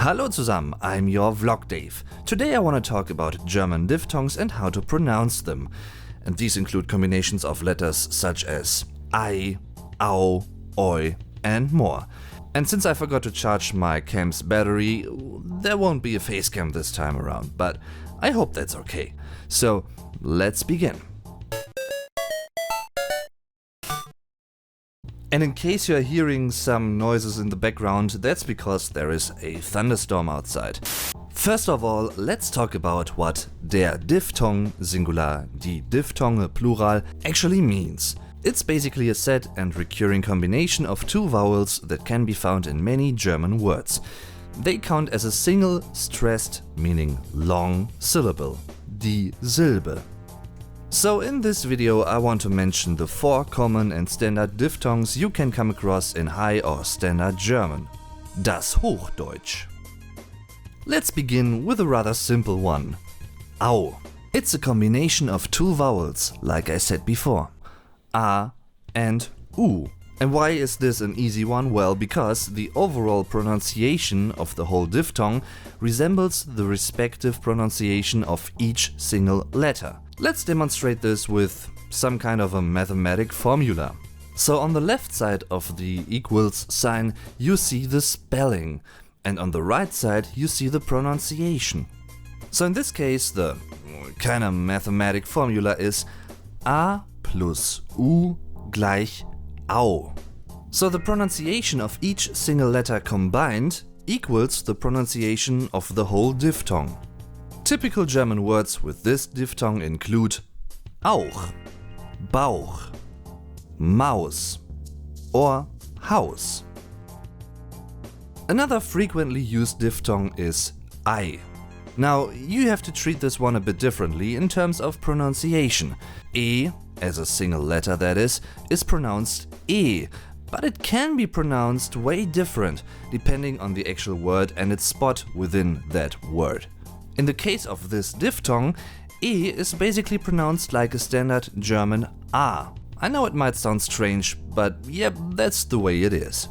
Hallo zusammen, I'm your Vlog Dave. Today I want to talk about German diphthongs and how to pronounce them. And these include combinations of letters such as I, au, oi, and more. And since I forgot to charge my cam's battery, there won't be a face cam this time around, but I hope that's okay. So let's begin. And in case you are hearing some noises in the background, that's because there is a thunderstorm outside. First of all, let's talk about what der Diphthong singular, die Diphthonge plural, actually means. It's basically a set and recurring combination of two vowels that can be found in many German words. They count as a single stressed, meaning long syllable, die Silbe. So in this video I want to mention the 4 common and standard diphthongs you can come across in high or standard German. Das Hochdeutsch. Let's begin with a rather simple one. Au. It's a combination of two vowels, like I said before. A and U. And why is this an easy one? Well, because the overall pronunciation of the whole diphthong resembles the respective pronunciation of each single letter. Let's demonstrate this with some kind of a mathematic formula. So on the left side of the equals sign you see the spelling, and on the right side you see the pronunciation. So in this case the kind of mathematic formula is A plus U gleich Au. So the pronunciation of each single letter combined equals the pronunciation of the whole diphthong. Typical German words with this diphthong include auch, Bauch, Maus or Haus. Another frequently used diphthong is I. Now, you have to treat this one a bit differently in terms of pronunciation. E, as a single letter that is pronounced E, but it can be pronounced way different depending on the actual word and its spot within that word. In the case of this diphthong, E is basically pronounced like a standard German A. I know it might sound strange, but yep, that's the way it is.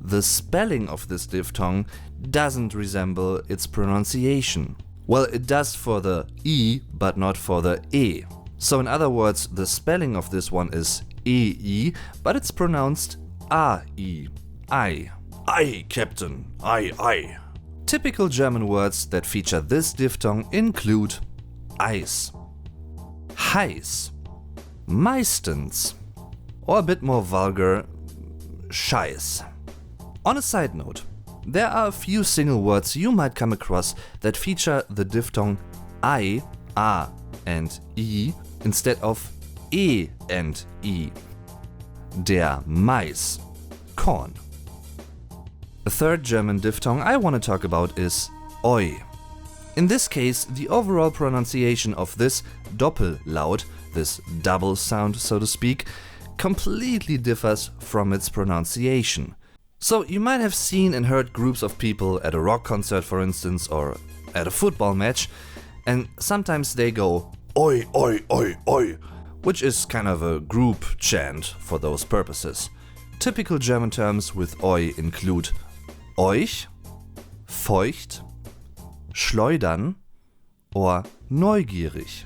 The spelling of this diphthong doesn't resemble its pronunciation. Well, it does for the E, but not for the E. So in other words, the spelling of this one is E-I, but it's pronounced A-I. I. Aye, Captain. Aye, aye. Typical German words that feature this diphthong include Eis, heiß, meistens, or a bit more vulgar, Scheiß. On a side note, there are a few single words you might come across that feature the diphthong I, A and I instead of E and I. Der Mais, corn. The third German diphthong I want to talk about is oi. In this case, the overall pronunciation of this Doppellaut, this double sound so to speak, completely differs from its pronunciation. So you might have seen and heard groups of people at a rock concert, for instance, or at a football match, and sometimes they go oi, oi, oi, oi, which is kind of a group chant for those purposes. Typical German terms with oi include euch, feucht, schleudern, or neugierig.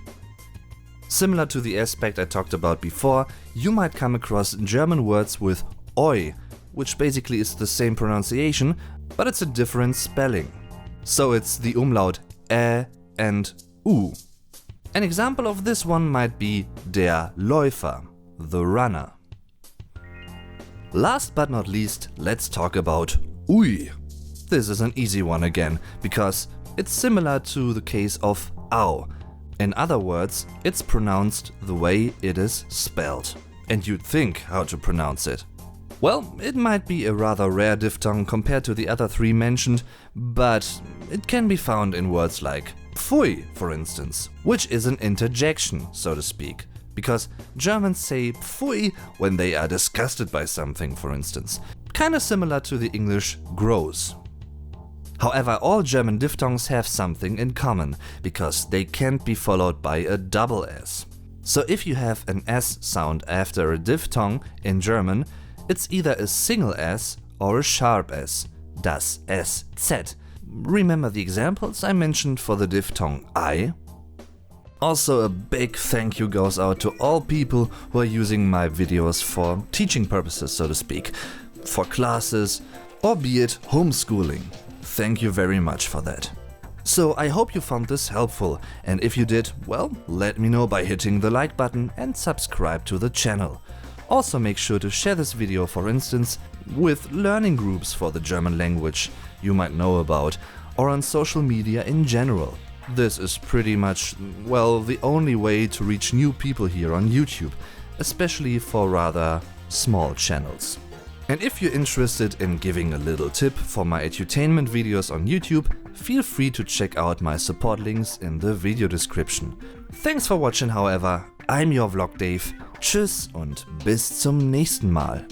Similar to the aspect I talked about before, you might come across German words with oi, which basically is the same pronunciation, but it's a different spelling. So it's the umlaut ä and u. An example of this one might be der Läufer, the runner. Last but not least, let's talk about ui. This is an easy one again, because it's similar to the case of au. In other words, it's pronounced the way it is spelled. And you'd think how to pronounce it. Well, it might be a rather rare diphthong compared to the other 3 mentioned, but it can be found in words like pfui, for instance, which is an interjection, so to speak. Because Germans say pfui when they are disgusted by something, for instance. Kinda similar to the English gross. However, all German diphthongs have something in common, because they can't be followed by a double S. So if you have an S sound after a diphthong in German, it's either a single S or a sharp S, das SZ, Remember the examples I mentioned for the diphthong I? Also, a big thank you goes out to all people who are using my videos for teaching purposes, so to speak, for classes, or be it homeschooling. Thank you very much for that. So I hope you found this helpful, and if you did, well, let me know by hitting the like button and subscribe to the channel. Also make sure to share this video, for instance, with learning groups for the German language you might know about, or on social media in general. This is pretty much, well, the only way to reach new people here on YouTube, especially for rather small channels. And if you're interested in giving a little tip for my edutainment videos on YouTube, feel free to check out my support links in the video description. Thanks for watching, however, I'm your Vlog Dave, tschüss und bis zum nächsten Mal.